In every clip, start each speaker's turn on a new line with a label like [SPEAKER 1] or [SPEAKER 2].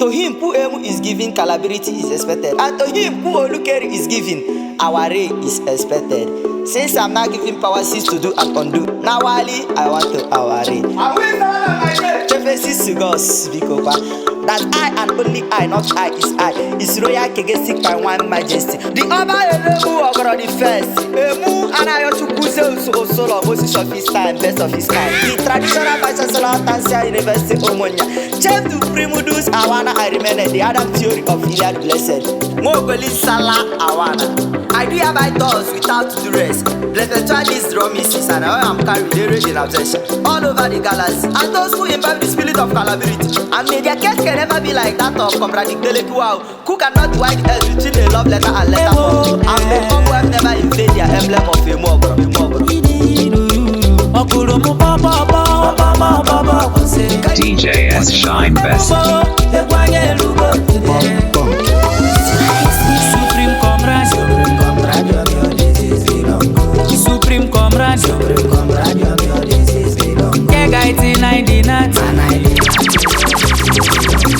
[SPEAKER 1] To him who is giving, calibrity is expected. And to him who Olukeri is giving, our ray is expected. Since I'm not giving power cease to do and undo, now Wally, I want to our ray. Prophecies to God speak over. That I and only I, not I, is royal kegestic by one majesty. The other Emu of the first. Emu and I to Kuze Solo, Moses of his time, best of his time. The traditional vice chancellor Tansia University Omonia. Chef to Primudus Awana, I remain the Adam theory of Iliad blessed. Mogoli Salah Awana. I do have my thoughts without duress. Blessed try these drummings and I am carried the raging obsession all over the galaxy. And those who imbibe the spirit of calibrity. And may their case can never be like that of contradictory wow. Who cannot divide the earth between a love letter and letter form. And the who have never invaded their emblem of a mobro.
[SPEAKER 2] DJ S Shine Best.
[SPEAKER 3] Supreme Comrade, Kegaiti 99,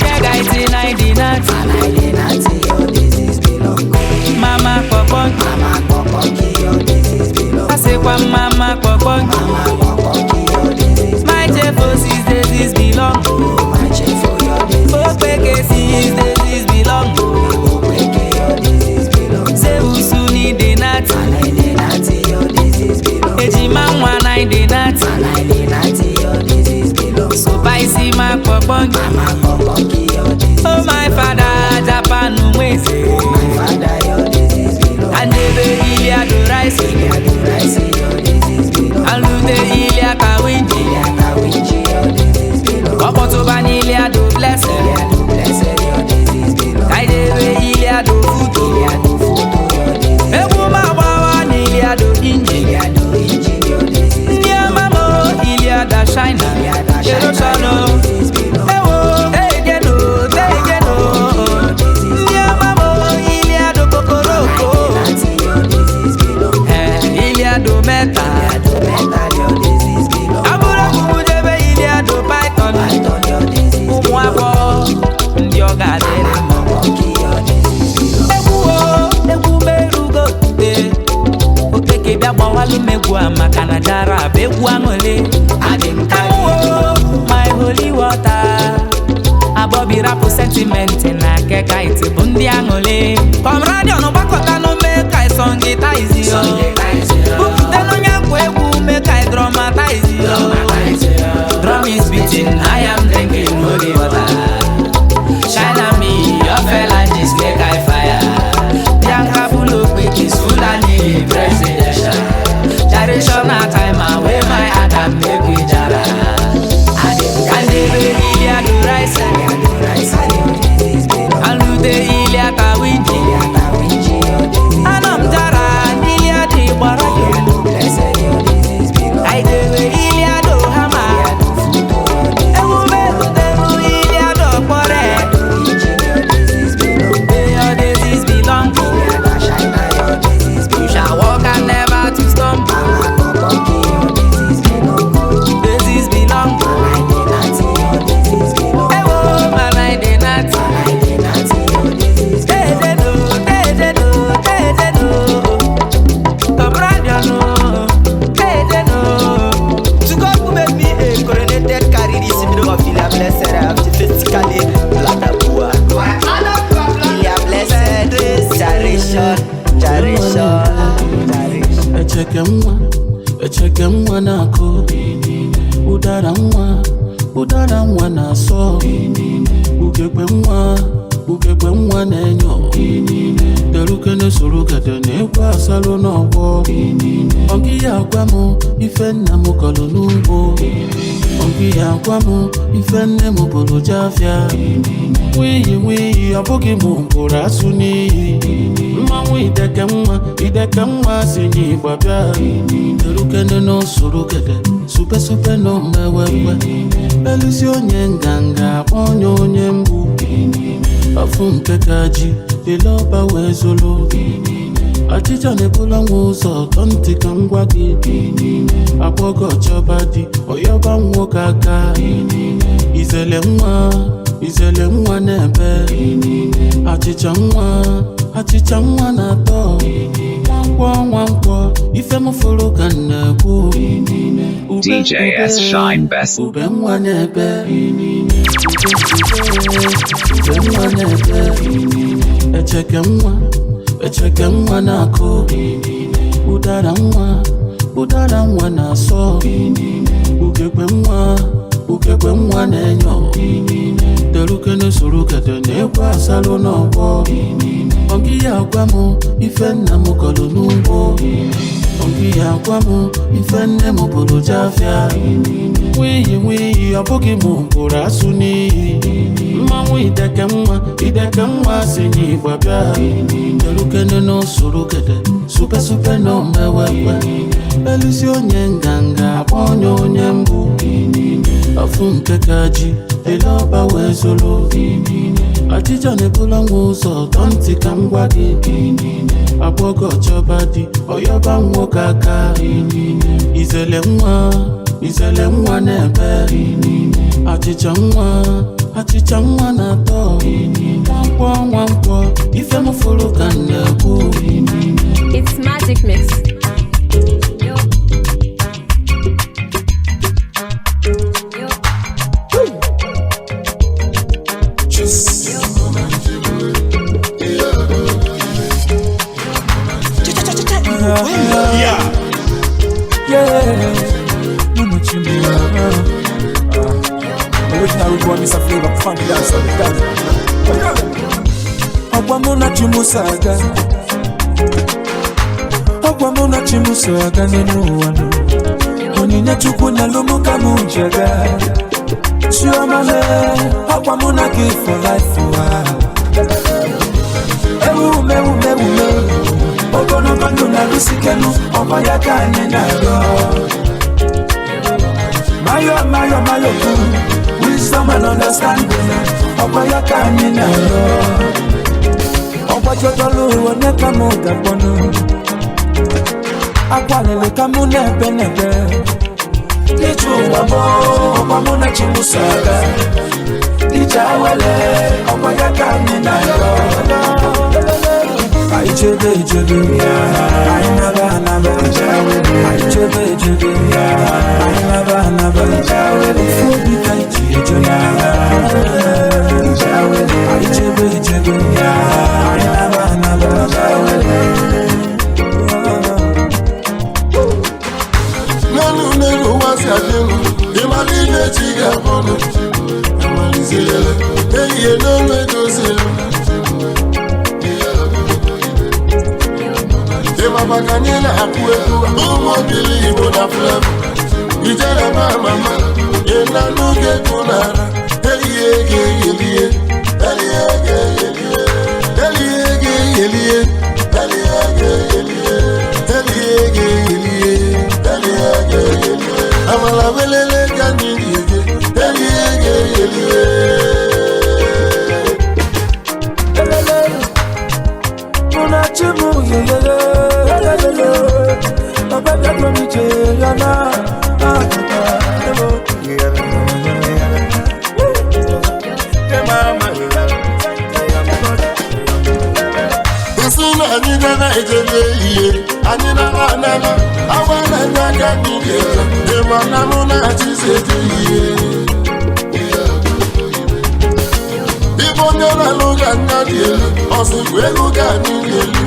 [SPEAKER 3] Kegaiti 99, Mama Popon, I say one Mama Popon, my Jeffosis disease belong, Opekesi's disease belong, say who soon need the nat. EJIMA042. So EJIMA042. Oh my father, Japan Mwese. And the Ilia do rice. And Lute Ilia Kawinji. Okotoban Ilia do bless. Kaidebe Ilia do futo. Ebuma Wawa Ilia do inji. Da shine, my holy water. Abobi rapu sentiment na keka iti bundi angole. Comrade ono bakota no make I songitize yo. Bukute no nyakwe make I dramatize yo. Drum is beating, I am drinking holy water. Shine on me, your phalanges make I fire. Bianca full of wikis, full and presidential. Generational time away my Adam make we jara. And the Ilia do rice. And Lute Ilia Kawinji. And I'm jara Ilia di Barayo. I do Ilia do Hama. And we make them Ilia do Pore. Your disease belong. You shall walk and never to stumble.
[SPEAKER 4] Echekemwa nako udaramwa na so ukekemwa nenyo derukene surukete nekwa salo nobo ongiya kwamu ifenna mukolo nubo ongiya kwamu ifenne mubolo jafia wiyi abugi mumbura suni mmanwu idekemwa sinyi babia derukene no surukete supe no mewewe elisi onye nganga onye mbu afu nkekaji iloba wezolo achịcha nebula nwozo tonti ka ngwa gị akpọgo chọba di oyọba nwoke aka izele nwa izele nwa n'ebe achịcha nwa na-atọ nwankwọ ife m fụrụ ka na-ekwu
[SPEAKER 2] DJS Shine Best.
[SPEAKER 4] ube nwa n'ebe ube nwa n'ebe echeke nwa na-akụ ụdara nwa na-asọ ugegbe nwa na-enyo derukene soro kete na-ekwe asalụ n'ọgbọ ọgị ya agwa m ife nna m kọlụ n'ugbo ọgị ya agwa m ife nne m bụrụ jafịa nwiyi ọ bụghị m bụrụ asụ n'iyi mmanwụ ideke nwa si n'igba bịa derukene n'osoro kete supe na omewekwe elisi onye nganga akpọ onye mbụ afụ nke ka ji ele ọba wee zoro achịcha na-ebula nwa ụzọ tọ ntị ka m gwa gị agbọgọ chọba di ọyọba nwoke aka izele nwa na-ebe achịcha nwa na-atọ nwankwọ ife m fụrụ ka m na-ekwu.
[SPEAKER 5] It's Magic Mix.
[SPEAKER 6] Original root one is a flavor, funky dance on the dance. Okwamuna chimusaga, okwamuna chimusaga nenuwano. Oninya chukuna lumuka munjaga. Chiomale, okwamuna give for life Ewume. Ogono banduna lusikenu, obayaka nenaro. Mayo, wisdom and understanding. Obayaka nenaro. Obajodolu oneka moga bono. Akwalele kamune benebe. Nichu wabo, obamuna chimusaga. Ijawele, obayaka nenaro. I jebe, I never, I jebe, I never, Fubi kaiji, I jebe, I
[SPEAKER 7] Nenu wasi adenu, imalile chiga bono, amalizele, eye nome dozele. Mabakanyela akueku umobili Igbo na flevo ijere mama ena nuge kunara elie amala welele kaniri elie
[SPEAKER 6] Unachimu yeye
[SPEAKER 7] Nsuna anyị na ejele ihe anyị na awana nyaga nige ema na mụ na chiseje ihe Ibo nyela luga nyadi elu ọsịkwa ego ka anyị elu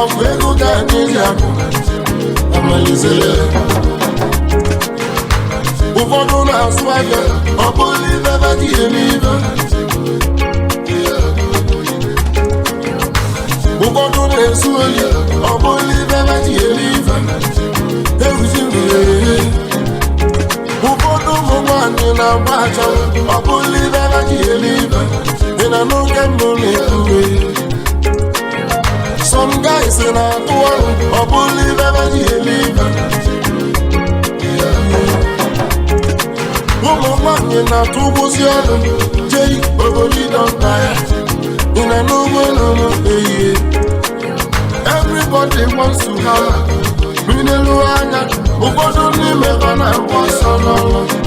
[SPEAKER 7] ọgwụ ego ka anyị ji akụ amalizele ụfọdụ na-asụ aka ọ bụrụ ibe badi emibe ụfọdụ na-esu oyi ọ bụrụ ibe badi emibe ewuzi mmiri ụfọdụ ụmụ nwaanyị na-agba achọrọ ọ bụrụ ibe badi emibe dị na n'oge mbụ na-ekwuwe Some guys in a tour, or believe ever you Woman in a two position, Jay, Ogoli don't die. In a no everybody wants to have Mineluana, Ubodoni Mevana was on.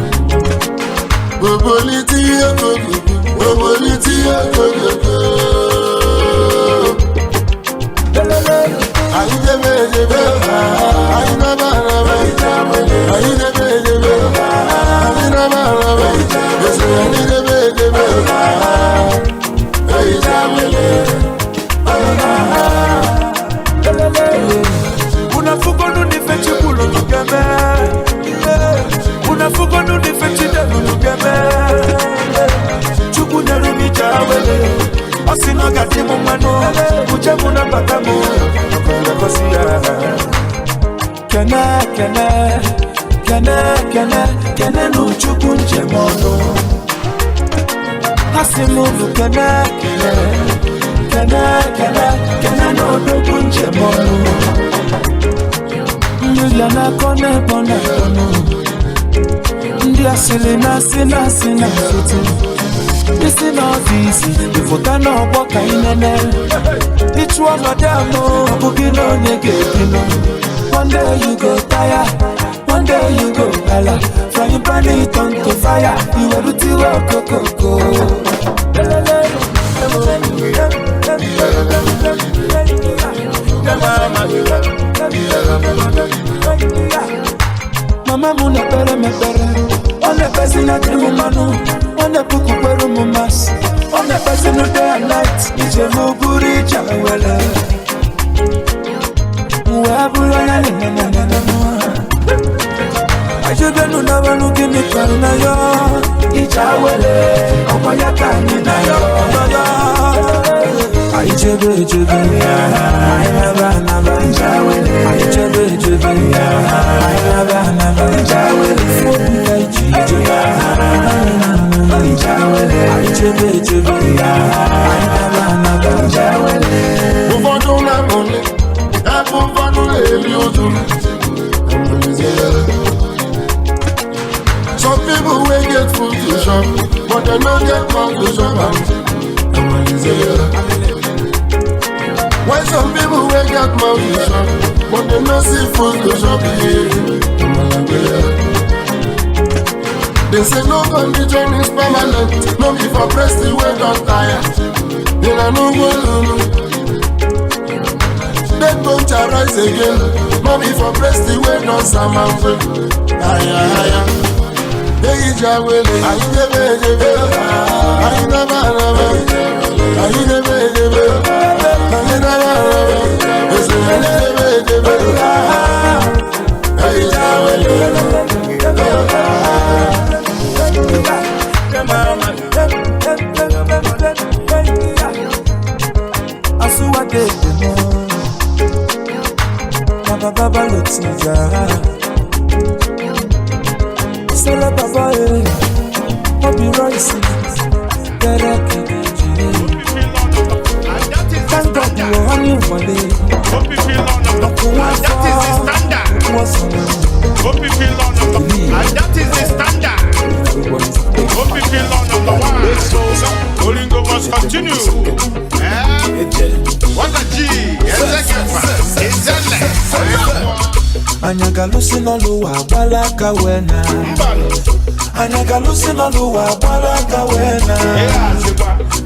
[SPEAKER 4] Kene no chukwu nchemono Hasimudu kene no dogu nchemono Ndila na kone pone kono Ndi asili na sina fiti This is not easy, if you cannot walk inene It's one of them, Bukino Negekino One day you go tired, one day you go bella Frying pan it on to fire, you will do coco Mama muna pere me pere One person at the mumanu One puku peru mumas One person no day and night Ije muburi chawele Uwabula na Ajebe nuna wanu kini karuna yo Ichawele Omo yaka nina yo Ajebe Ayaba Ichawele Ajebe Ayaba Ichawele
[SPEAKER 7] Some people will get food to shop, but they don't get mouth to shop. Why some people will get mouth to shop, but they don't see food to shop? They say no condition is permanent, no be for press the way don't tire. They are no good. They don't rise again, no be for press the way don't summon. Aya. EJIMA042
[SPEAKER 4] Baba Lotija Sela Baba Bobby Royce Derek Thank God you are on your money
[SPEAKER 8] That is the standard. And that is the standard. Number one. Olingo must continue. What a G.
[SPEAKER 4] Anyagalusi noluwa balaka wena Anyagalusi noluwa balaka wena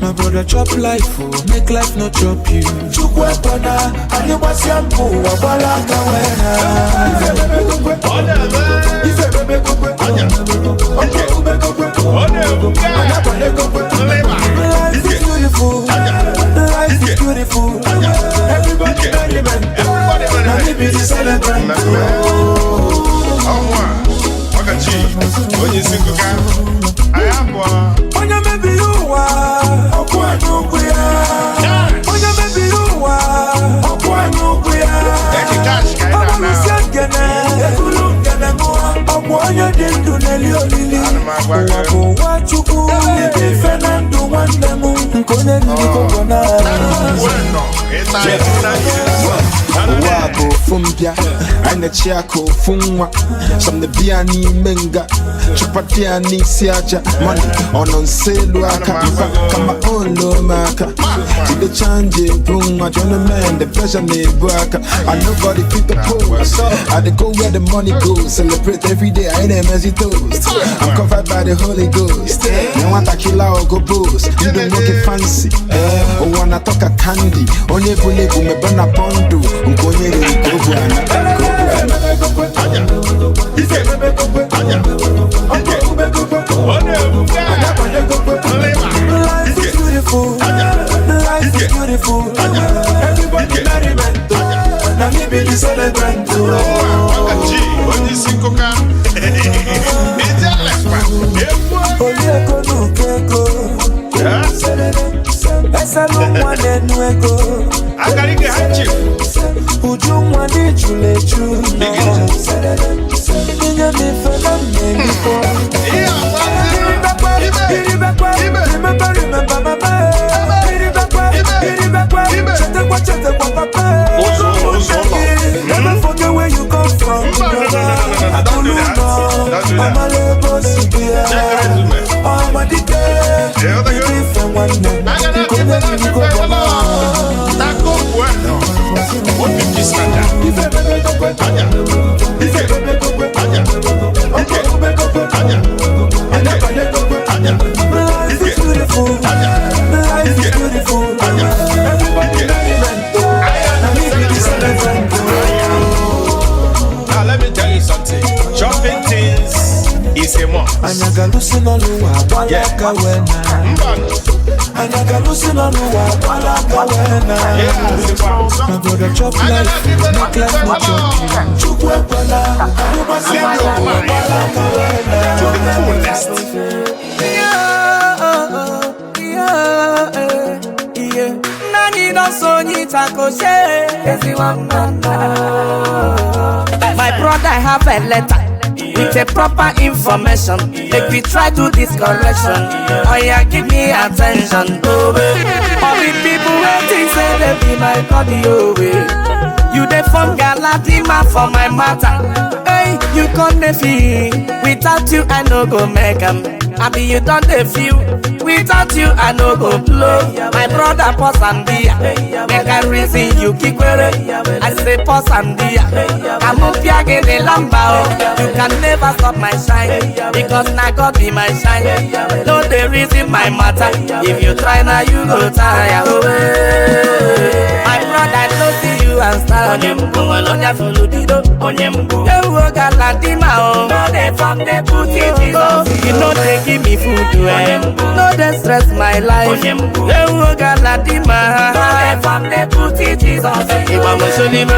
[SPEAKER 4] My brother chop life make life no chop you Chukwe pana animasi ampu wa balaka wena Life is beautiful, life is beautiful. Everybody element, now me be the celebrant.
[SPEAKER 8] When you sing, I am one.
[SPEAKER 4] When you maybe you are, when you maybe you are, when you
[SPEAKER 6] fumbia. Aina chiako fungwa. Some the biani menga. Chupatiani siaja. Money on sale aka. Kama olo maka. To the change brunga. John man the pressure me buaka. And nobody fit the pose. I dey go where the money goes. Celebrate every day. I ain't a messy toast. I'm covered by the Holy Ghost. You want a killer or go boost. You don't make it fancy. Oh, wanna talk a candy. Onye bulebu me bana pondo. Unkonye go buana.
[SPEAKER 9] Life is beautiful. Life is beautiful. Everybody merriment. Now me be the celebrant. Oyeko nukeko. Esa lumwane nueko. Uju mwani chulechu. Inye mi fela meniko. Remember mama. Chetekwa papa. Never forget where you come from. I'm a labor sibia. I'm a dike. From one day. Life is beautiful. Life is beautiful. Everybody
[SPEAKER 8] now let me tell you something. Chopping things is a must.
[SPEAKER 9] Anyagalusi noluwa walaka wena. Anyagalusi noluwa walaka wena. My brother chop life, make life not choppy. Chukwe pala, everybody walaka wena.
[SPEAKER 8] To the fullest.
[SPEAKER 3] My brother, I have a letter with a proper information. Make we try to this correction. Oh yeah, give me attention. Oh, all the people waiting say they be my body. Oh, you dey form Galadima for my matter. Hey, you can't feel. Without you, I no go make 'em. I mean, you don't feel. Without you, I no go blow. My brother, pause and dear. Make a reason you keep wearing. I say pause and dear. I'm up here in the lamba. You can never stop my shine. Because now God be my shine. No, the reason my matter. If you try now, you go tire. My brother, no see you and start. Onyembu, follow Dido. Onyembu, you Galadima. No, they from the booty. You know they give me food. No, they stress my life. You Galadima. No, they from the booty. Jesus. Ibama soliba.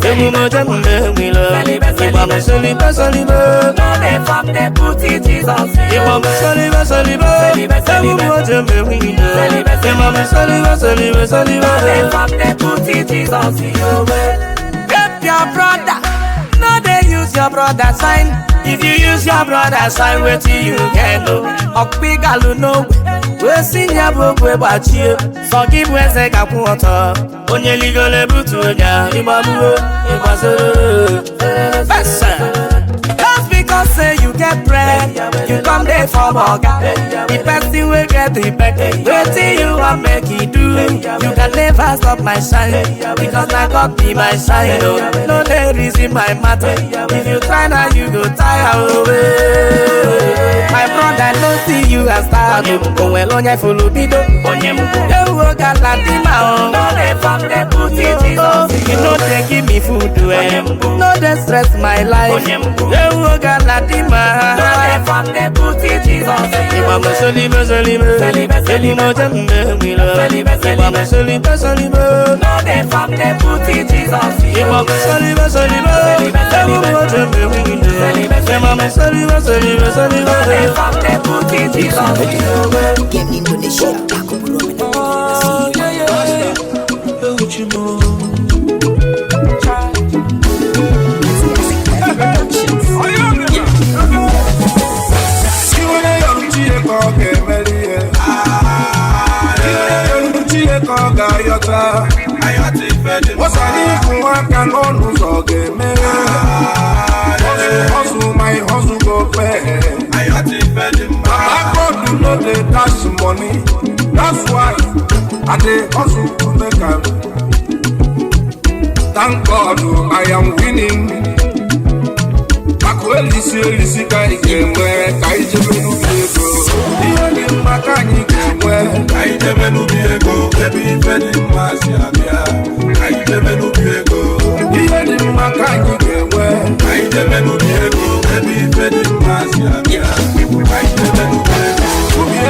[SPEAKER 3] Emumo jamule. Ibama soliba. No, they from the booty. Jesus. Ibama soliba. Emumo jamule. Ibama soliba. No, they from the booty. Jesus. Help your brother. No, they use your brother sign. If you use your brother sign, wait till you can know. Okpigalu no we sing ya bokwe bachi. So give we say kapuoto. Onye ligole butu onya. Ibabuo, ibasoro. Just because say you get bread, you come there for burger. The person will get the back. Wait till you want make it do. You can never stop my shine. Because I got be my shine. No, there is in my matter. If you try now, you go tire away. My brother, no see you as star. Go well on your follow Dido. You work at Latina. No, they from the booty. You know they give me food. No, they stress my life. You work at Latina. No, they from the booty. Ibama soliba. Elimo jambe wilo. Ibama soliba. No, they from the booty. Ibama soliba. Elimo jambe wilo. Ibama soliba. No, they from the booty.
[SPEAKER 1] Game Indonesia, aku belum
[SPEAKER 9] Ayọ̀tá
[SPEAKER 7] What's I need to work and on who's all game? Hustle, my hustle go pay. I got to know the dash money. That's why I dey hustle to make am. Thank God I am winning. Lisi ka igemwe ka ijebe n'ubiego. Ihe dị mma ka anyị ga-enwe ka ijebe n'ubiego. Ebe ife dị mma si abịa ka ijebe n'ubiego. Ihe dị mma ka anyị ga-enwe ka ijebe n'ubiego. Ebe ife dị mma si abịa ka ijebe n'ubiego.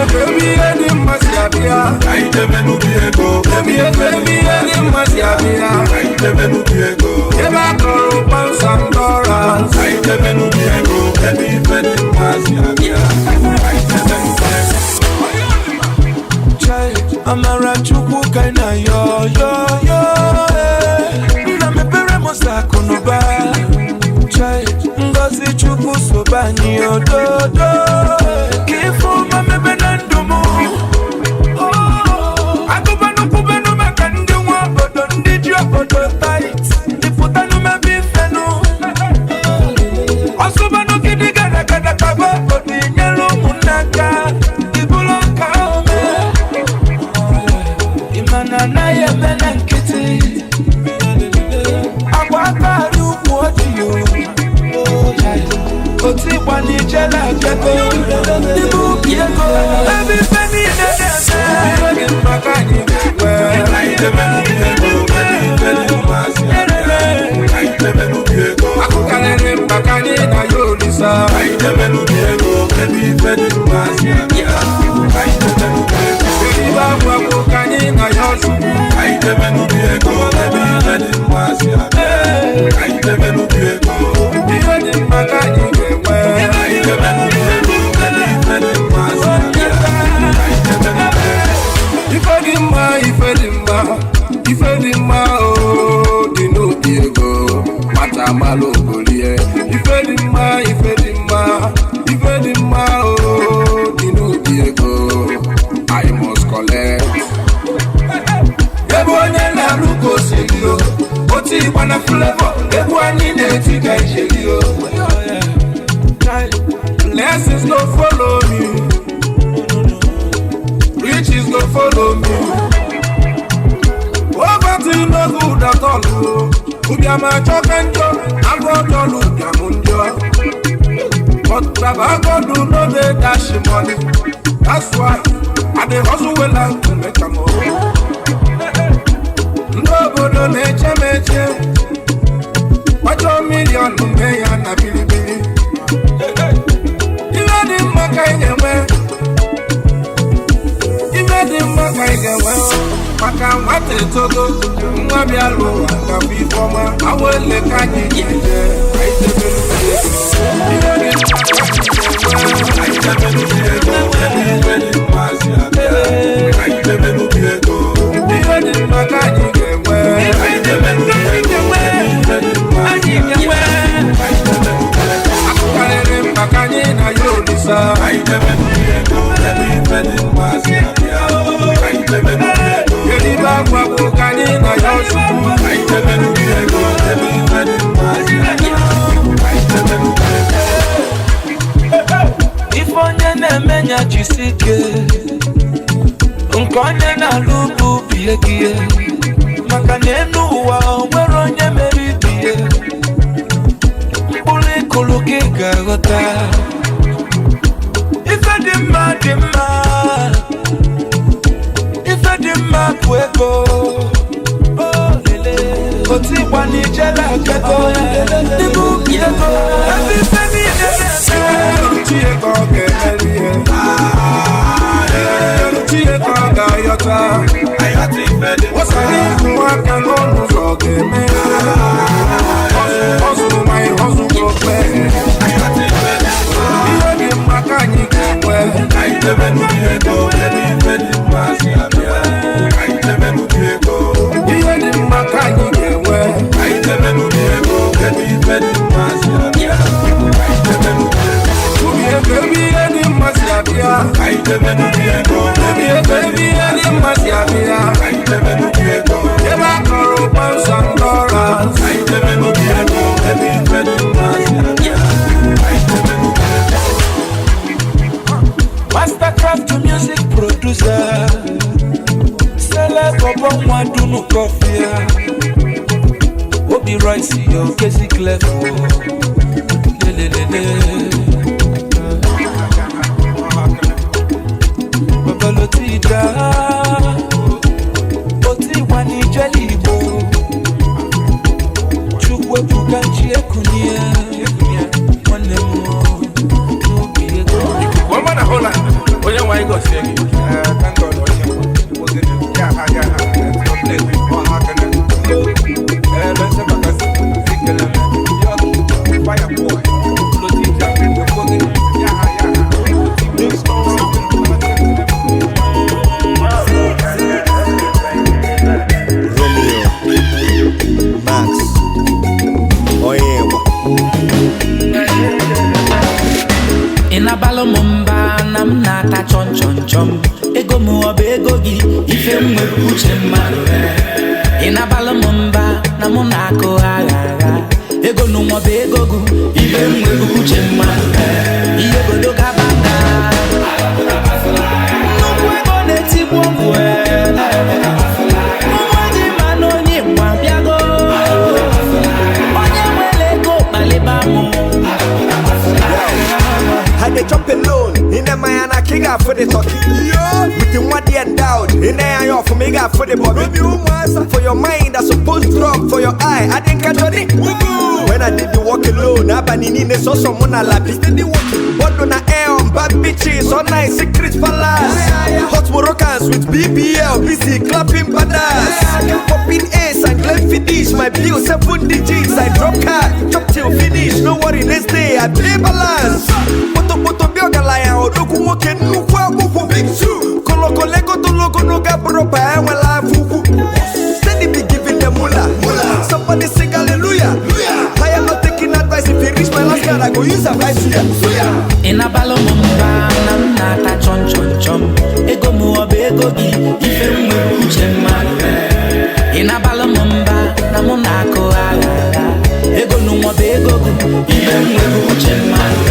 [SPEAKER 7] Ebe ihe dị mma si abịa ka ijebe n'ubiego. Ebe ihe dị mma si abịa ka ijebe n'ubiego. Ebe a kọrọ pounds and dollars ka ijebe n'ubiego. Ebe ife dị mma si abịa ka ijebe n'ubiego.
[SPEAKER 9] Amara chukwu kaina yo na mepere mosako n'ụba ngozi chukwu sobani ododo ka ifo ma mebe na ndụ m agụbanụ kwubenụ maka ndị nwa obodo ndị ji obodo tait ịpụtanụ mebe ifenụ ọsụbanụ gidi gara gara kaba obodo inyere ụmụnne aka ibulu nka ome imana na ya mena nkịtị agwa akari ukwu odiyo oti gbani jela akeko ibu kieko ebe ife niile na-eme
[SPEAKER 7] Ihe dị mma ka anyị ga-enwe ka ijebe n'ubiego. Ebe ife dị mma si abịa ka ijebe n'ubiego. Akụkarịrị mkpa ka anyị na ya olisa ka ijebe n'ubiego. Ebe ife dị mma si abịa ka ijebe n'ubiego. Ibe agwagwo ka anyị na ya ozugbo ka ijebe n'ubiego. Ebe ife dị mma si abịa ka ijebe n'ubiego. Ihe dị mma ka anyị ga-enwe ka ijebe n'ubiego. Ebe ife dị mma si abịa ka ijebe n'ubiego. Ife dị mma, ife dị mma, ife dị mma o dị n'obi ego mata malụ ogolie. Ife dị mma, ife dị mma, ife dị mma o dị n'obi ego I must collect. Ebe onye na-arụ ka o si gị o oti ịgba na flavor egwu anyị na-eti ka ije gị o. Blessings go follow me, riches go follow me. Poverty no good at all. Ubiama choka njọ, agwọ jọlụ ubiamu njọ. But Baba God do no dey dash money. That's why I dey hustle well to make am o. Ndị obodo na-eche m eche, kwajọ milion mee ya na bilibili. Ihe dị mma ka ị ga-enwe, ife dị mma ka ị ga-enwe maka nwata etogo nwa bịa lụwa gafọ ifeọma awele ka anyị ga-eje ka ijebe n'ubiego. Ihe dị mma ka ijebe n'ubiego. Ebe ife dị mma si abịa ka ijebe n'ubiego. Ihe dị mma ka anyị ga-enwe ka ijebe n'ubiego. Ebe ife dị mma si abịa ka ijebe n'ubiego. Akụkarịrị mkpa ka anyị na ya olisa ka ijebe n'ubiego. Ebe ife dị mma si abịa ka ijebe n'ubiego. Eribe agwagwo ka anyị na ya ozugbo ka ijebe n'ubiego. Ebe ife dị mma si abịa ka ijebe n'ubiego.
[SPEAKER 9] ife onye na-eme nya jisi ike nke onye na-alụ bụ bie gị maka na enu ụwa o nwere onye mere ibie mkpụrụ ịkụrụ gị ga-aghọta ife dị mma dị mma ife dị mma bụ ego oti ịgba na ijela akego n'ime ubi ego ebe ife niile na-eme
[SPEAKER 7] Chieko ga-emeri ihe. Chieko ga-ayọta. Wọsara ịkwụ aka n'ọnụ ụzọ ga-eme. Hustle my hustle go pay. Ihe dị mma ka anyị ga-enwe ka ijebe n'ubiego. Ebe ife dị mma si abịa ka ijebe n'ubiego. Ihe dị mma ka anyị ga-enwe ka ijebe n'ubiego. Ebe ife dị mma si abịa ka ijebe n'ubiego. Ebe ihe dị mma si abịa ka ijebe n'ubiego. Ebe ihe dị mma si abịa ka ijebe n'ubiego. Ebe a kọrọ
[SPEAKER 9] Madunu coffee. Obi rice yo kesi clef. Babalotida. Oti wani jeli Igbo. Chukwe pukanchi ekunia. One more.
[SPEAKER 8] One man a whole lot. When you want to go sing, thank God.
[SPEAKER 3] Inabalo mumba nam nata chon chon chom. Ego mu obe ego gi ife mwe uche mmadụ. Inabalo mumba nam nako agha. Ego nu obe ego gu ife mwe uche mmadụ. Iye godo kabanga. Nuku ego neti bwongwe. Mwaji manoni mwambiago. Onye mwele ego malibamu.
[SPEAKER 10] I dey chop alone, in the Mayana king for the talkie. With the one day endowed, in the eye of Omega for the body. For your mind, I suppose drop. For your eye, I didn't catch on it. When I did the walk alone, I banini saw someone I lap. But on the air on bad bitches, on nice secret palace. Hot Moroccans with BBL, busy clapping badass. Popping ace and Glen finish, my bill 7 digits. I drop card, chop till finish. No worry, next day I pay balance. Poto bioga laya odoku moke nukwa kuku big two. Koloko lego to logo no gabro pa wala fuku. Steady be giving them mula. Somebody sing hallelujah. I am not taking advice. If you reach my last card, I go use advice here.
[SPEAKER 3] Inabalo mumba nam nata chon chon chom. Ego mu obe ego gi ife mwe uche mmadụ. Inabalo mumba nam nako agha. Ego nu obe ego gu ife mwe uche mmadụ.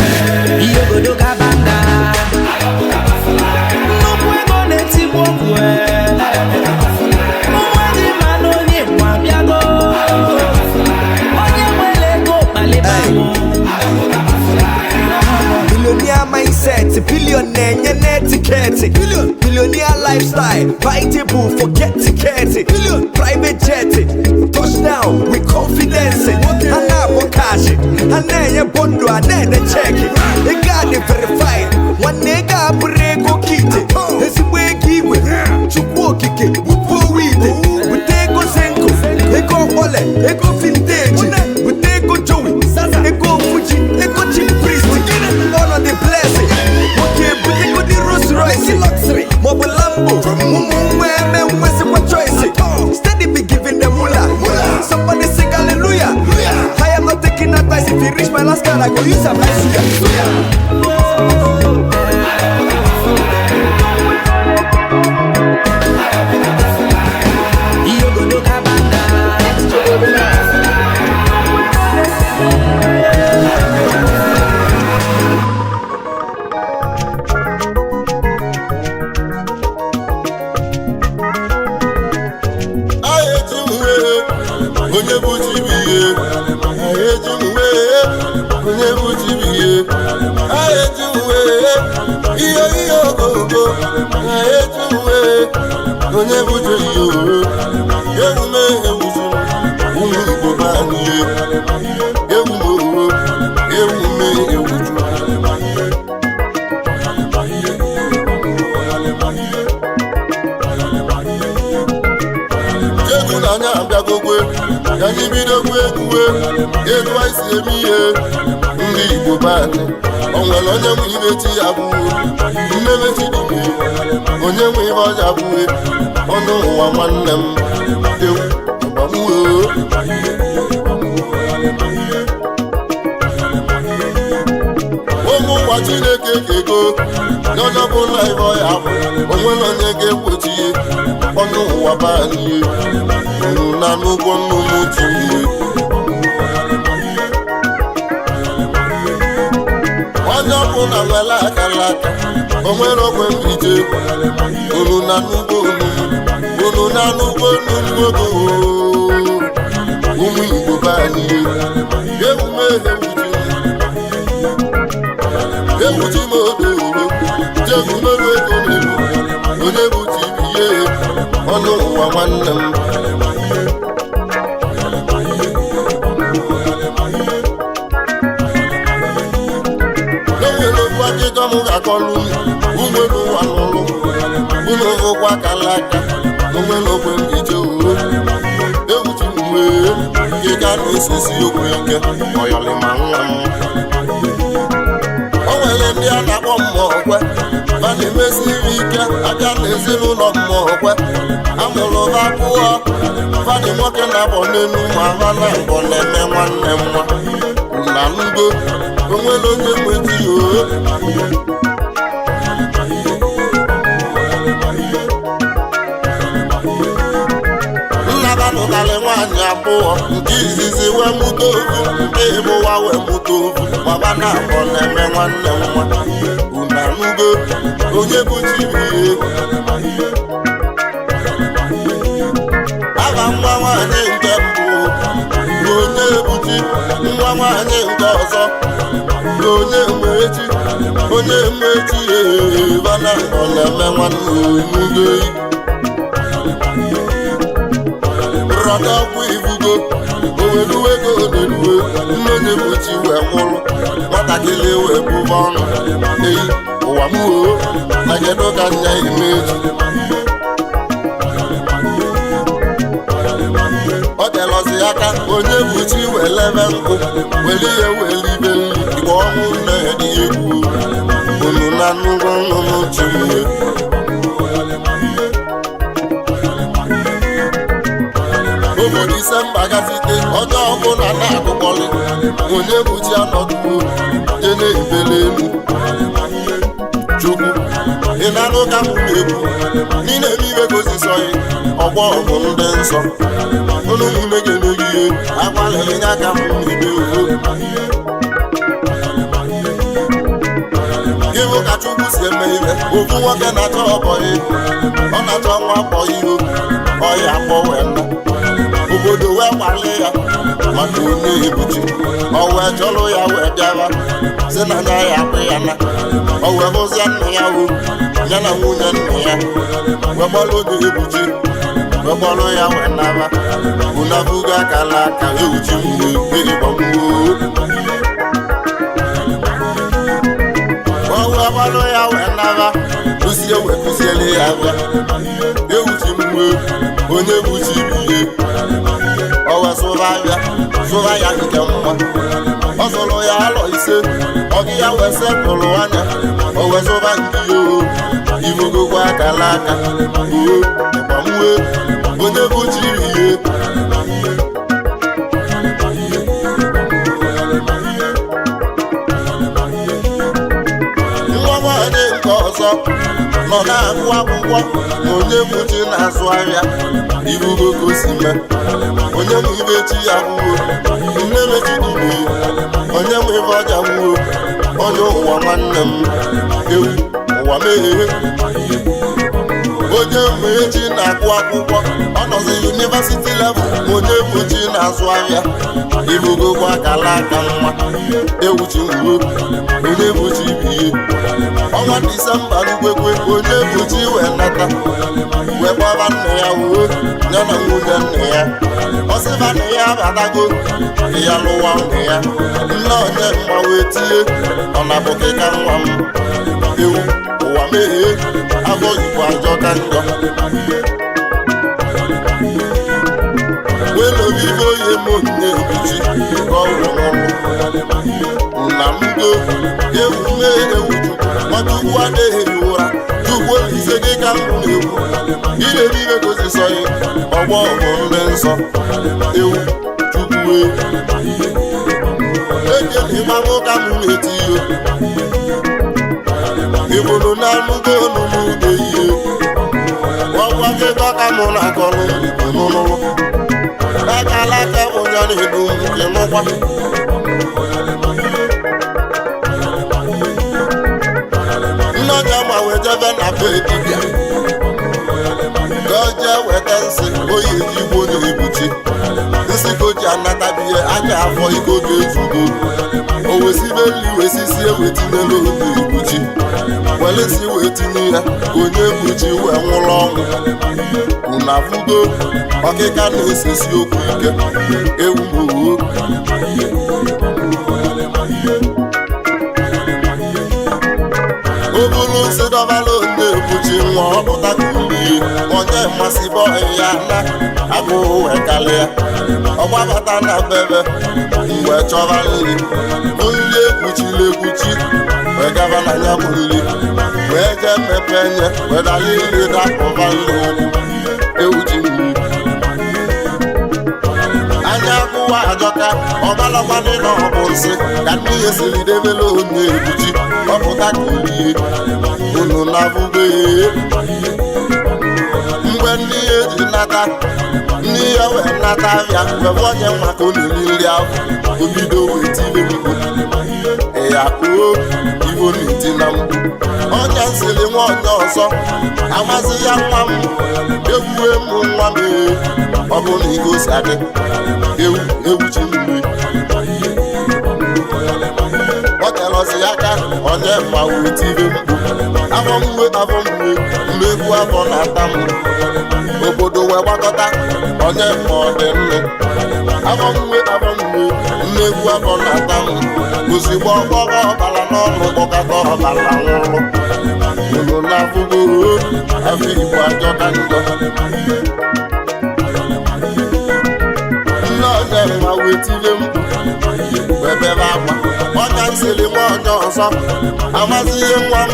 [SPEAKER 3] Iye godo kabanga. Nuku ego neti bwongwe. Mwaji manoni mwambiago. Onye mwele ego malibamu.
[SPEAKER 10] Billionaire mindset, billionaire, etiquette. Billionaire lifestyle, biteable, forget ticket. Private jet, touchdown with confidence. Hana bokashi, hana bondo, hana the check. They got it verified. One nigga brego kite. This way give it. Chupo kike, upo wide. We take go senko, ego ole, ego vintage. We take go Joey, ego Fuji, ego cheap priest. All of the blessing. Okay, but they go the Rolls Royce luxury. Mobile Lambo, choice. Steady be giving them mula. Somebody sing hallelujah. I am not taking advice. If you reach my last card, I go use advice here.
[SPEAKER 7] Ndị Igbo bani, onwere onye nwe ibe chi ya bụ mmemme chi dịbe, onye nwe ihe ọja bụ ọnụ ụwa nwanne m ewu agbamuo. Ụmụ ụwa Chineke kego n'onye ọbụla ihe ọya bụ onwere onye ga-egbochi ọnụ ụwa bani na n'ụgwọ nnụnụ tinye. Onye ọbụla nwere akara aka, o nwere ogwe mbije unu na n'ugbo unu na n'ugbo n'ugbo ụmụ Igbo be anyị ewume ewuji m odooro jegu merụ ego n'elu onye bụ tibiye ọnụ ụwa nwanne m enwere okwu akịkọ m ga-akọlụ ume n'ụwa n'ụlụ ụlọ ụkwụ akala aka onwere okwe m ije uro ewuji m wee ị ga na-esisi okwu ike ọyọlịma nwa m o nwere ndị a na-akpọ mmụọkwe ma na-emesiri ike aka n'ezinụlọ mmụọkwe amụrụ ha abụọ fadị nwoke na-abọ n'elu ma ha na mbọ na-eme nwanne m nwa na ndo onwere onye nweti oo nnabadụtalị nwaanyị abụọ nke izizi wee mụta ofu nke ịbụwa wee mụta ofu maba na abọ na-eme nwanne m nwa una nugo onye bụ chibihe aba nwa nwaanyị nke mbụ na onye ebuchi nwa nwaanyị nke ọzọ na onye mmechi bana ọ na-eme nwanne onugo rọta ọgwụ ibugo oweluwego oneluwe onye mmechi wee nwụrụ nwatakịrị wee bụba ọnụ eyi ụwa m oo na kedu ka nya imeji ọ telọzi aka onye buchi welebe nkụ weli ihe welibe nri igbe ọnwụ na-edi egwu unu na nnukwu nnụnụ chimwe obodo Disemba gazite onye ọbụla na-agụkọrị onye buchi anọduo je na-ebele elu chukwu ị na-anụ ka m na-ekwu n'ile n'ime gozisọghị ọgbọ ọgụ ndị nsọ unu n'ime ga-emeghị ihe agbalịrị ya ka m na-ebe oho ịhụ ka chukwu si eme ihe ofu nwoke na-achọ ọbọghị ọ na-achọ nwa akpọghị ihu ọya akpọ wee nna obodo wee gbalị ya maka onye ebuchi ọ wee chọrọ ya wee bịaba si na nya ya akpụ ya na ọ wee hụzie nna ya hụ ya na nwunye nna ya wee gbalụ onye ebuchi wee gbalụ ya wee naba unabuga akala aka ewuchi mgbe ịgbagbuo ọwụwa gbalụ ya wee naba kụzie wee kụziele ya bịa ewuchi mgbe onye buchi biye ọwee sụba abịa sụba ya nke mma ọ zụrụ ya alọ ise ọgị ya wee sepụrụ anya o wee sụba nke yoo ibogokwa akala aka oo ịgbamwe onye buchi biye nwa nwaanyị nke ọzọ nọ na-agụ akwụkwọ na onye mụchi na-azụ ahịa ibugo ka o si mee onye mụ ibe chi ya gwuo nne mechidube onye mụ ibe ọja gwuo onye ụwa nwanne m ewu ụwa meghee onye mụ echi na-agụ akwụkwọ ọ nọzi yunivasiti level ma onye mụchi na-azụ ahịa ibugokwa akala aka nwa ewuchi nwuo onye mụchi biye ọnwa Disemba n'ugbekwe onye mụchi wee nata wee gbaba nna ya wuo ya na nwunye nna ya ọsịba nna ya abatago ya lụwa nna ya nne onye mma wee tie ọ na-abụkịka nwa m ewu ụwa meghee afọ Igbo ajọ ka njọ welobibe oye m nne ebuchi ka ọ wụrụ ọrụ na mdo ewume ewuju ọtụkwu adịghị ụra chukwu ise gị ka m na-ekwu ilebibe gozisọghị ọgbọ ọgụ ndị nsọ ewu chukwu ejena ịgbamụ ka m na-eti ihe ịbụrụ na anụgo n'ụlọ ihe ọgwa gịkọ ka mụ na-akọrọ n'ụlọ akala aka ụnya na-edu nke nụkwa nnọja ma wee jebe na be dibịa ka o jee weta o wesibeli wesisi ewetinye n'obi ekpuchi welesi wetinye ya onye ekpuchi wee nwụrụ ọnwụ unu afụgo ọkịka na-esesi okwu ike ewu n'owo obulu nsị dọbala onye ekpuchi nwa ọpụta ka ulie onye mmasị bọị ya na agụụ wee kalịa ọgbabata na bebe mgbe chọba nri onye ekpuchiri ekpuchi wee gaba na ya bụ nri wee jee mmepe nye wee dala iri dapụba nri ụkwụ ewu ji mmiri anya akụwa ajọka ọmalakwadị na ọbụ nsị ka ndị ihe siri debele onye ekpuchi ọpụta ka ulie unu na-abụbe mgbe ndị ihe ji nata ndị ya wee nata abịa mgbe onye maka ọ na-eri nri ahụ obido wee tiri mkpu ya kpuo ivo na-eti na mkpu onye nsiri nwa onye ọzọ amasị ya nwa m egwue m nwa m ọ bụ na igosi adị ewu chi mmiri ọ telọsi aka onye mma wee tiri mkpu afọ mgbe mmegbu afọ na-ata m obodo wee gbakọta onye mma ọ dị nne afọ mgbe mmegbu afọ na-ata m ozugbo ọgbọrọ ọbara n'ọnụ kpọkọta ọbara nwụrụ unu na-afụgo afọ Igbo ajọ na njọ nne onye mma wee tiri mkpu wee bebe akwa ọnya nsiri nwa onye ọzọ amasị ihe nwa m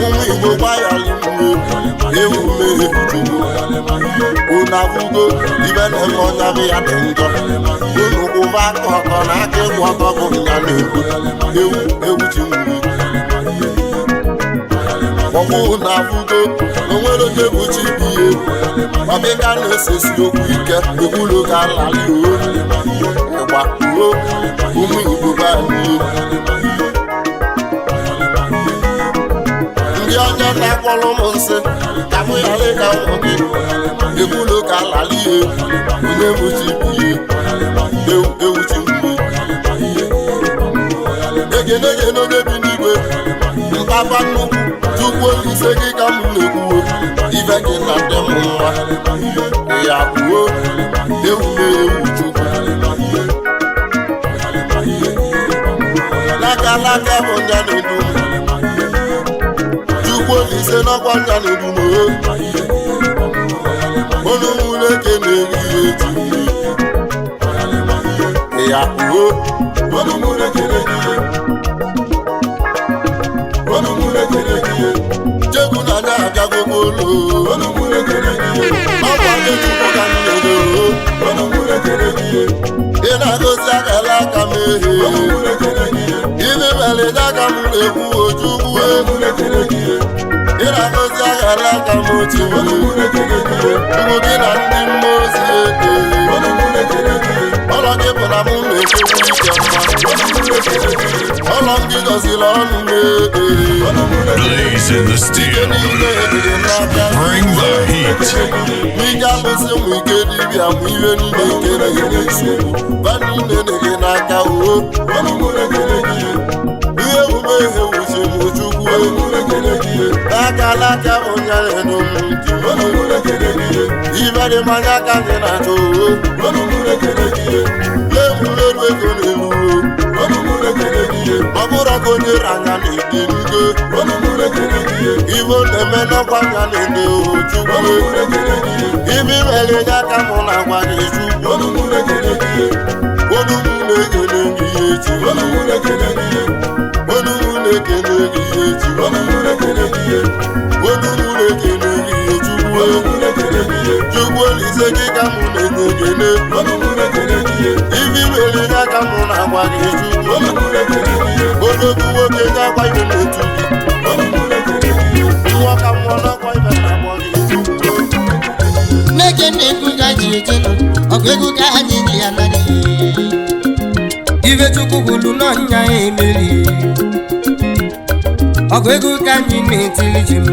[SPEAKER 7] ụmụ Igbo gbayali mgbe ewu mmehie chukwu unu afụgo ibe na-eme ọnya bụ ya dị njọ unu kwụba aka ọtọ na aka ịkwụ ọtọ bụ ya na-ekwu ewu chi mmiri ọkwụ unu afụgo onwere onye bụchi bụ ihe ọbịka na-esesi okwu ike ekwulo ka nlali ịgba uo ụmụ Igbo banyị ndị onye na-akpọrọ m nsị ka mụ ghara ịga ụmụ gị ekwulo ka nlali ihe onye bụchi bụ ihe ewu chi mmiri egene onye bi n'igwe mpapa nnukwu Chukwu Olise gị ka m na-ekwuo ibe gị na ndị m nwa ya kwuo ewu Chukwu n'aka bụ nya na-edu Chukwu Olise n'ọkwa nya na-edu olu Muleke na-eri ihe eji mmiri ya kwuo olu Muleke na-eri Chegbu na anya abịagogo olu ọkwa ndị Chukwu ka m na-edo ị na-agosi akara aka m ehe ibe mere aka m na-ekwu Ojukwu ị na-agosi akara aka m ochi ugwu gị na ndị mmụọ ozi ọlọ gị bụ na m na-ekwu ike mma ọlọ m gị gọziri ọnụ
[SPEAKER 11] Blaze in the steel. Bring the heat.
[SPEAKER 7] N'ike alụsị m ike dibịa m ihe niile nke na-enye nsogbu ba niile na-enye n'aka ihe emume ihe wuchi m Chukwu n'aka alaka bụ nyaredo m nke ibe dị mmanya aka ndị na-achọ lemulelu ego n'elu ọ bụrụ ka onye anya na-ede ngo ibo na-eme n'ọkwa anya na-ede Chukwu ibe mere nye aka mụ na agwa gị Chukwu onugbu na-ekele ihe echi onugbu na-ekele ihe echi Chukwu Olise gị ka mụ na-enye ekele ibi mere nye aka mụ na agwa gị Chukwu odogwu nwoke nye akwa ibe na-etu gị nwa ka mmụọ n'akwa ibe na-agwa gị Chukwu
[SPEAKER 12] Neke na-ekwu ka ji ejelu ọgụ ego ka anyị ji ya narị ibe Chukwu kwuru n'ọnya ya emeri ọgụ ego ka anyị na-etiri ji m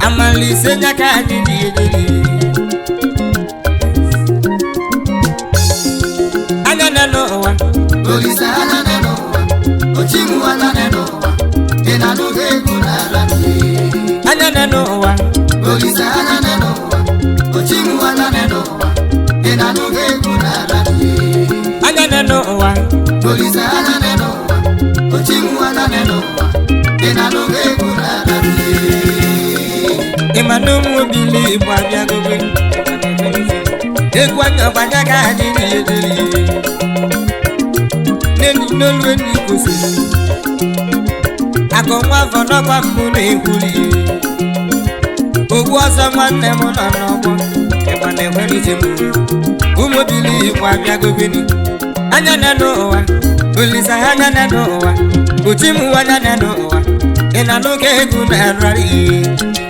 [SPEAKER 12] amalise nya ka anyị ji ejeli anya na n'ụwa Olisa anane n'ụwa, ochimu anane n'ụwa, ị na-anụghị egwu n'ala mmiri.
[SPEAKER 3] Anane n'ụwa,
[SPEAKER 12] Olisa anane n'ụwa, ochimu anane n'ụwa, ị na-anụghị egwu n'ala mmiri.
[SPEAKER 3] anane n'ụwa,
[SPEAKER 12] Olisa anane n'ụwa, ochimu anane n'ụwa, ị na-anụghị egwu n'ala mmiri.
[SPEAKER 3] ịmanụ ụmụ obili Igbo abịagobe. Egwu anya gbanya ka anyị na-edeli. N'elu n'olu enyi kwụsịrị. Akụ nwa afọ n'ọkwa mbụ na-ekwuli. Ogbu ọsọ nwanne m nọ n'ọgbọ. Ịgba na-enwere ije m. Ụmụ obili Igbo abịagobeni. Anya na n'ụwa, Olisa anya na n'ụwa, Uchimu anya na n'ụwa, ị na n'oge egwu na-ararị.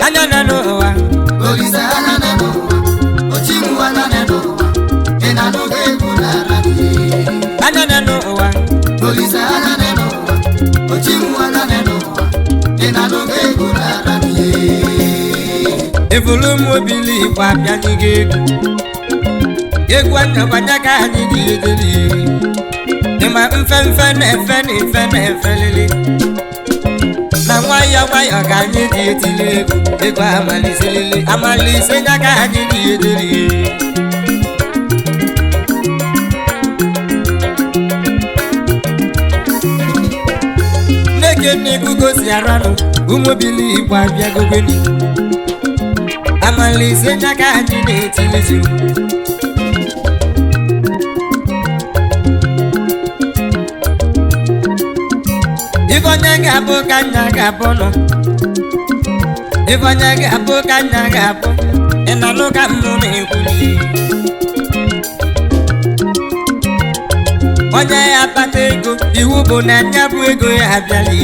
[SPEAKER 3] Anya na n'ụwa,
[SPEAKER 12] Olisa anane n'ụwa, ochimu anane n'ụwa, ị na-anụghị egwu n'ala mmiri.
[SPEAKER 3] anya na n'ụwa,
[SPEAKER 12] Olisa anane n'ụwa, ochimu anane n'ụwa, ị na-anụghị egwu n'ala mmiri.
[SPEAKER 3] evolu ụmụ obili Igbo abịanyego egwu. Egwu anya gbanya ka anyị dị edeli. Ịma mfe na-efe na-efe na-efe lili. Na nwayọ nwayọ ka anyị dị etili egwu. Egwu amalise nya ka anyị dị edeli. Neke nnekwu gosi aranụ ụmụ obili Igbo abịagogoni. Amalise nya ka anyị na-etilizi. Ife onye ga-abụ ka nna ga-abụ nọ. Ife onye ga-abụ ka nna ga-abụ. Ị na-anụ ka mmụ na-ekwuli. Onye ya akpata ego, iwu bụ na nya bụ ego ya abịali.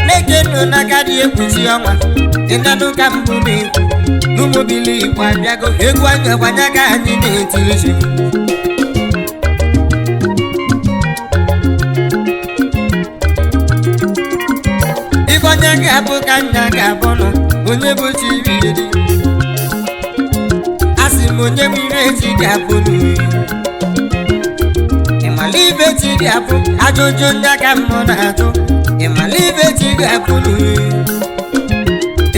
[SPEAKER 3] N'eke nụ n'aka dị ekpuchi ọnwa. Ị na-anụ ka mmụ na-ekwu. N'ụmụ obili Igbo abịago. Egwu anya gbanya ka anyị na-etilizi. Onye ga-abụ ka nna ga-abụ nọ, onye bụ chi iri. Asị m onye bụ ire chi ga-abụ n'uri. Ịmala ibe chi ga-abụ ajụjụ ndị aka mmụọ na-atụ. Ịmala ibe chi ga-abụ n'uri.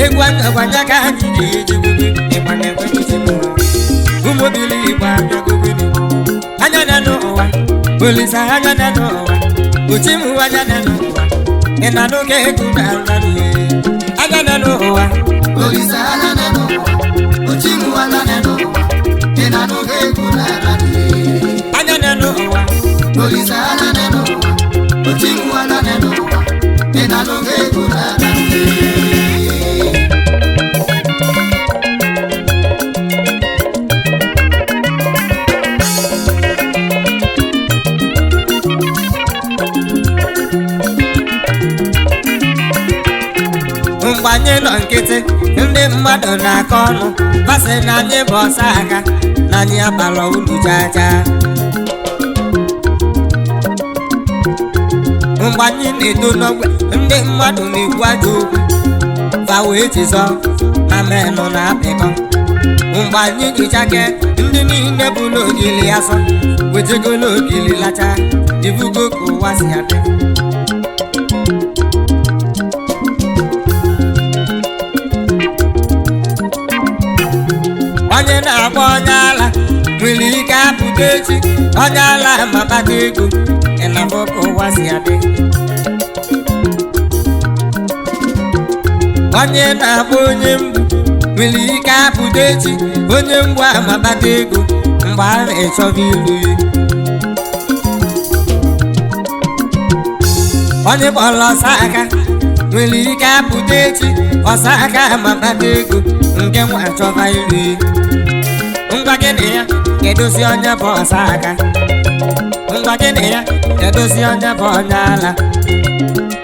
[SPEAKER 3] Egwu agwanya ka anyị ji ejigide ịgba na-ekwe iji mụrụ. Ụmụ obili Igbo abịagobeni. Anya na n'ụwa, Olisa anya na n'ụwa, Uchimu anya na n'ụwa, ị na n'oge egwu na-ararị. Anya na n'ụwa,
[SPEAKER 12] Olisa anane n'ụwa, ochimu anane n'ụwa, ị na-anụghị egwu n'ala mmiri.
[SPEAKER 3] anya na n'ụwa,
[SPEAKER 12] Olisa anane n'ụwa, ochimu anane n'ụwa, ị na-anụghị egwu n'ala mmiri.
[SPEAKER 3] mgbe anyị nọ nkịtị, ndị mmadụ na-akọ ọnụ. Basị na anyị bụ ọsa aka, na anyị abalọ ulu jaja. Mgbe anyị na-eto n'ogbe, ndị mmadụ na-ekwu ajọ okwu. Fa wee jizọ na menụ na-apịkọ. Mgbe anyị jichake, ndị niile bụ n'ogili asọ, wetego n'ogili lacha. Ibugo ka ụwa si adị. Onye na-agba onye ala nwere ike apụta echi. Onye ala ma kpata ego, ị na-abụ ka ụwa si adị. Onye na-agba onye mgbu nwere ike apụta echi. Onye mgbu ama kpata ego, mgbe a na-echọba ilu ya. Onye kpọrọ ọsa aka nwere ike apụta echi. Ọsa aka ama kpata ego, nke nwa achọba ilu ya. Ngwa gịnị ya kedozi onye bụ ọsa aka. Ngwa gịnị ya kedozi onye bụ onye ala.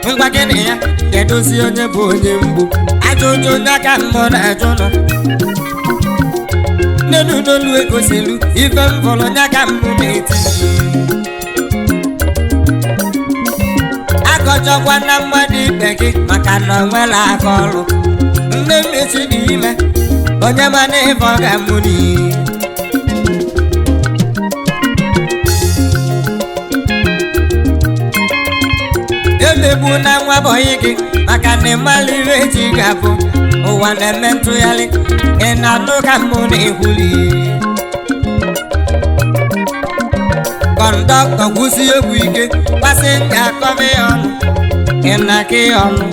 [SPEAKER 3] Ngwa gịnị ya kedozi onye bụ onye mgbu. Ajụjụ onye aka mmụọ na-ajụ nọ. N'elu n'olu egosilu ife mvọrọ onye aka mmụ na-eti. Akọchọkwa na mmadụ ibe gị maka na o nwere aka ọrụ. Nne mmechi dị ime, onye mana ife ọ ga-amụ n'iyi.
[SPEAKER 13] emegbu na nwa bọyị gị maka na ịmala iwe eji ga-abụ ụwa na-eme ntụgharị ị na-anụ ka mbụ na-ekwuli kọndọktọ gwụsi egwu ike pasenja akọba ya ọnụ ị na-aka ya ọnụ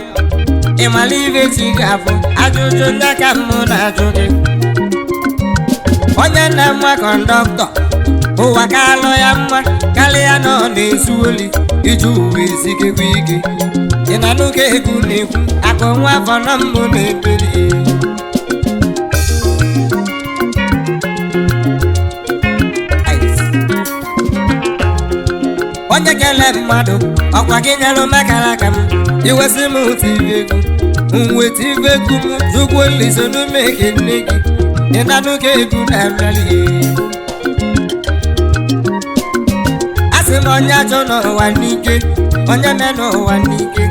[SPEAKER 13] ịmala iwe eji ga-abụ ajụjụ ndị ka mbụ na-ajụ gị onye na-ama kọndọktọ ụwa ka alụ ya mma karịa na ọ na-ezu oli iji uwe ezigekwa ike ị na n'oge egwu na-ekwu akụ nwa afọ na mbụ na-ebeli onye kele mmadụ ọkwa gị nyere makara aka m iwesị m otu ibe egwu nweta ibe egwu m zụgwo nliso n'ume gị nne gị ị na n'oge egwu na-abịali asị m onye achọ n'ụwa n'ike onye me n'ụwa n'ike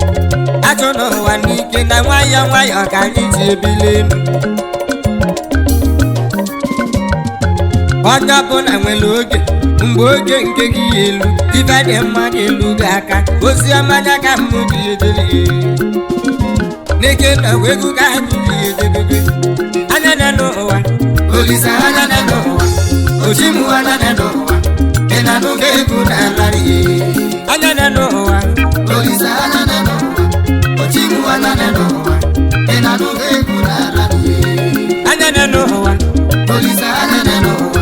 [SPEAKER 13] achọ n'ụwa n'ike na nwayọọ nwayọọ ka anyị ji ebili elu onye ọbụla nwere oge mgbe oge nke gị ya elu ibe dị mma ga-elu gị aka ozi ọmanya ka mmụ gị edele n'ike na egwu ka anyị ji edebebe anya na n'ụwa olise anya na n'ụwa ojimu anya na n'ụwa ị na n'oge egwu na-alarị anya na n'ụwa
[SPEAKER 12] olise anya na n'ụwa ojimu anya na n'ụwa ị na n'oge egwu na-alarị
[SPEAKER 13] anya na n'ụwa
[SPEAKER 12] olise anya na n'ụwa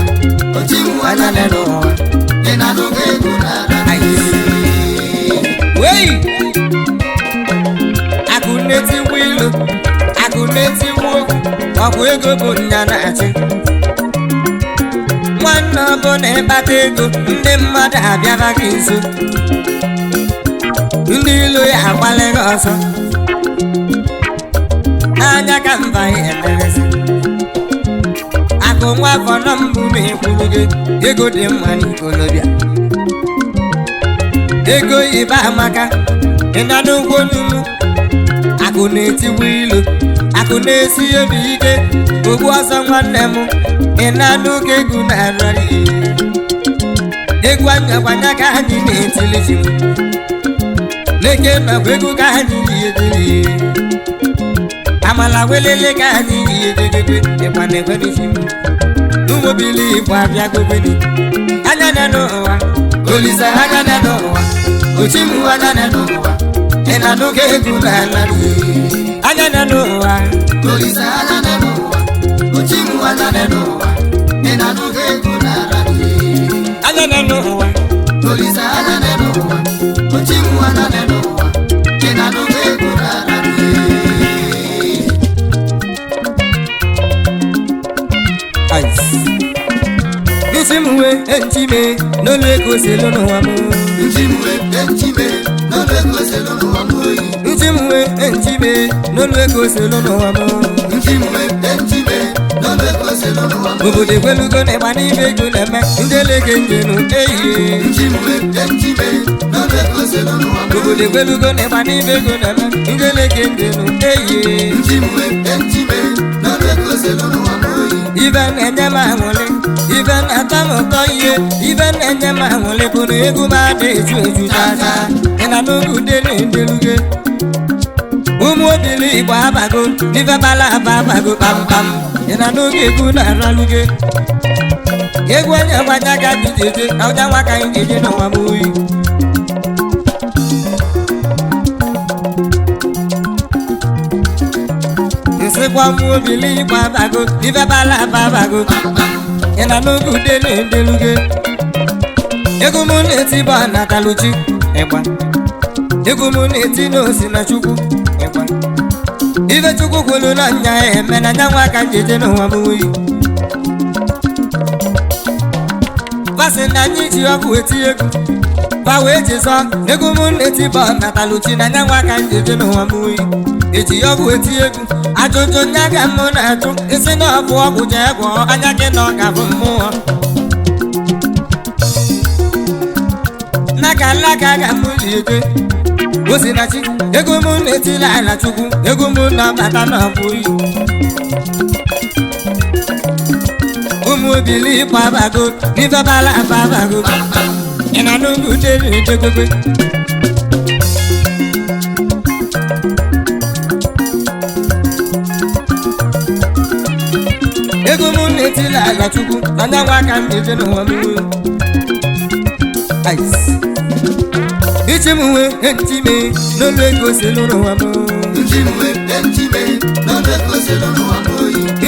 [SPEAKER 12] ojimu anya na n'ụwa ị na n'oge egwu na-alarị
[SPEAKER 13] wei akụ na-etiwu ilu akụ na-etiwu okwu ọgwụ ego bụ nya na-achị nwanne ọbụla ịkpata ego ndị mmadụ abịara gị nso ndị ilu ya agbalịghị ọzọ anya ka mba ya emerezi akụ nwa afọ na mbụ na-ekwuru gị ego dị mma n'ikolobịa ego ibe amaka ị na n'ugwo n'ugwu akụ na-etiwu ilu akụ na-esi ebe ike ogbu ọzọ nwanne m ị na-anụ ka egwu na-arịrị egwu anyakwanya ka anyị na-etili ji m n'eke nakwa egwu ka anyị na-edili amala welele ka anyị na-edegede ịkwa na-ekwere ji m n'ụmụbili igbo abịa gobeni anya na n'ụwa olise anya na n'ụwa ochimu anya na n'ụwa ị na-anụ ka egwu na-arịrị anya na n'ụwa
[SPEAKER 12] olise anya na n'ụwa ochimu anya na n'ụwa ị na n'oge egwu na-alarị
[SPEAKER 13] anya na n'ụwa
[SPEAKER 12] olise anya na n'ụwa ochimu anya na n'ụwa ị na n'oge egwu na-alarị
[SPEAKER 13] nchimwe enchime n'olu ego selu n'ụwa m
[SPEAKER 12] nchimwe enchime n'olu ego selu n'ụwa m
[SPEAKER 13] nchimwe enchime n'olu ego selu n'ụwa m
[SPEAKER 12] nchimwe enchime n'olu ego selu n'ụwa m
[SPEAKER 13] obodo egwelugo na ịgba n'ibe ego na-eme ndị elege njenu ehihie
[SPEAKER 12] nchimwe enchime n'olu ego selu n'ụwa m
[SPEAKER 13] obodo egwelugo na ịgba n'ibe ego na-eme ndị elege njenu ehihie
[SPEAKER 12] nchimwe enchime n'olu ego selu n'ụwa m
[SPEAKER 13] ibe na-enye m aṅụrị ibe na-atọ m ụtọ ihe ibe na-enye m aṅụrị bụ na egwu m ada eju eju chacha ị na n'oge udele ndeluge ụmụ obili igbo abago n'ife bala aba abago kpamkpam ị na n'oge egwu na-araluge egwu onye gbanya ga bijeje ọja nwa ka anyị ga-eje n'ụwa m oyi nsịkwa ụmụ obili igbo abago n'ife bala aba abago ị na n'oge udele ndeluge egwu m na-eti bụ Nataluchi ịgba egwu m na-eti n'osi na Chukwu ịgba ife Chukwu kwuru na nya eme na nya nwa ka njeje n'ụwa m oyi vasị na anyị ji ọgwụ eti egwu ba wee jizọ egwu m na-eti bụ Nataluchi na nya nwa ka njeje n'ụwa m oyi eji ọgwụ eti egwu ajụjụ nya ga mụ na-ajụ isi na ọ bụ ọgwụ jee gwọọ anya gị na ọ ga-abụ mmụọ n'aka alaka ga mụ ji eje Osinachi ego m na-etila ala Chukwu ego m na-abata n'ọbụ oyi ụmụ obili ịkpọ abago n'ife bala aba abago ị na n'ugwu dere edegobe nanya waka mjeje no wamu ice ichimuwe entime no lego selo no wamu
[SPEAKER 12] ichimuwe entime no lego selo no wamu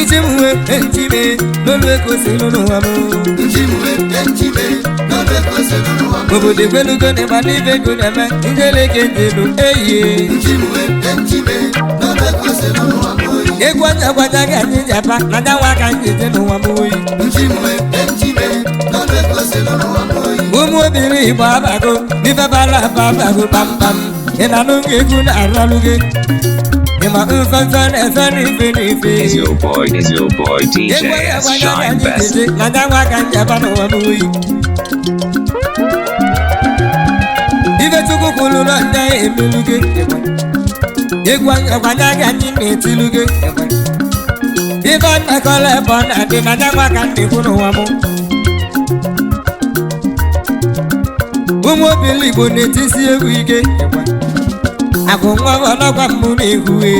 [SPEAKER 13] ichimuwe entime no lego selo no wamu
[SPEAKER 12] ichimuwe entime no lego selo no wamu
[SPEAKER 13] obode gbelugo ne ba ni bego na me njele kenjelo eye
[SPEAKER 12] ichimuwe entime no lego selo no wamu
[SPEAKER 13] egwanya gwanya ga ni japa nanya waka mjeje no wamu
[SPEAKER 12] ichimuwe entime no lego selo no wamu
[SPEAKER 13] umu obiri babago ni babala babago pam pam ina nunge kuna araluge ima unfanfan efani finifi
[SPEAKER 2] Is your boy DJ S Shine Best.
[SPEAKER 13] nanya waka njapa no wamu ife chukwu kwuru na ndị emeluge egwanya gwanya ga anyị na-etiluge ife nnakọla ebe ọ na-adị nanya waka ndị kwu n'ụwa mụ ụmụ obili Igbo na-etisi egwu ike akụ nwa ọnọgwa mbụ na-egwue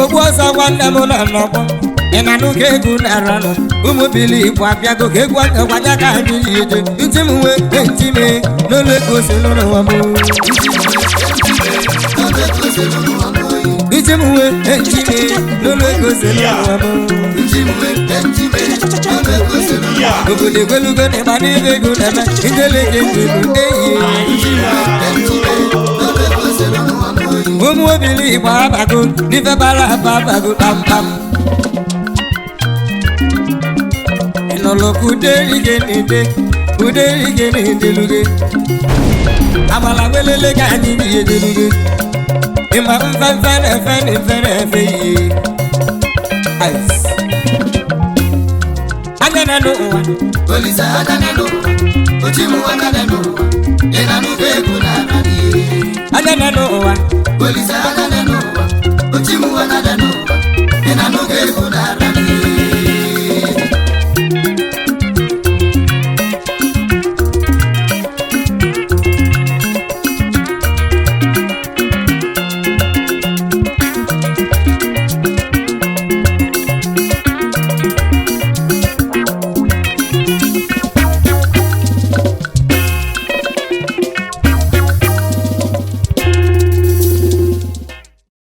[SPEAKER 13] ogbu ọsọ nwanne m nọ n'ọgbọ ị na n'ụka egwu na-aranụ ụmụ obili Igbo abịago ka egwu gwanya ka anyị yi eje ntị m nwee ntị me n'ụlọ ego si n'ụwa m ntị m nwee ntị me n'ụlọ ego si n'ụwa m obodo egwelugo na ịgba n'ebe ego na-eme njeleke njelu eyi ụmụ obili Igbo abago n'ife bara aba abago kpamkpam ịnọlọkụ uderige na-edeluge amala welele ka anyị ihe deluge ịma mfefe na-efe na-efe na-efe ihe agana n'ụwa
[SPEAKER 12] Olisa agana n'ụwa ochimu agana n'ụwa ị na n'ụba egwu na-ara
[SPEAKER 13] agana n'ụwa
[SPEAKER 12] Olisa agana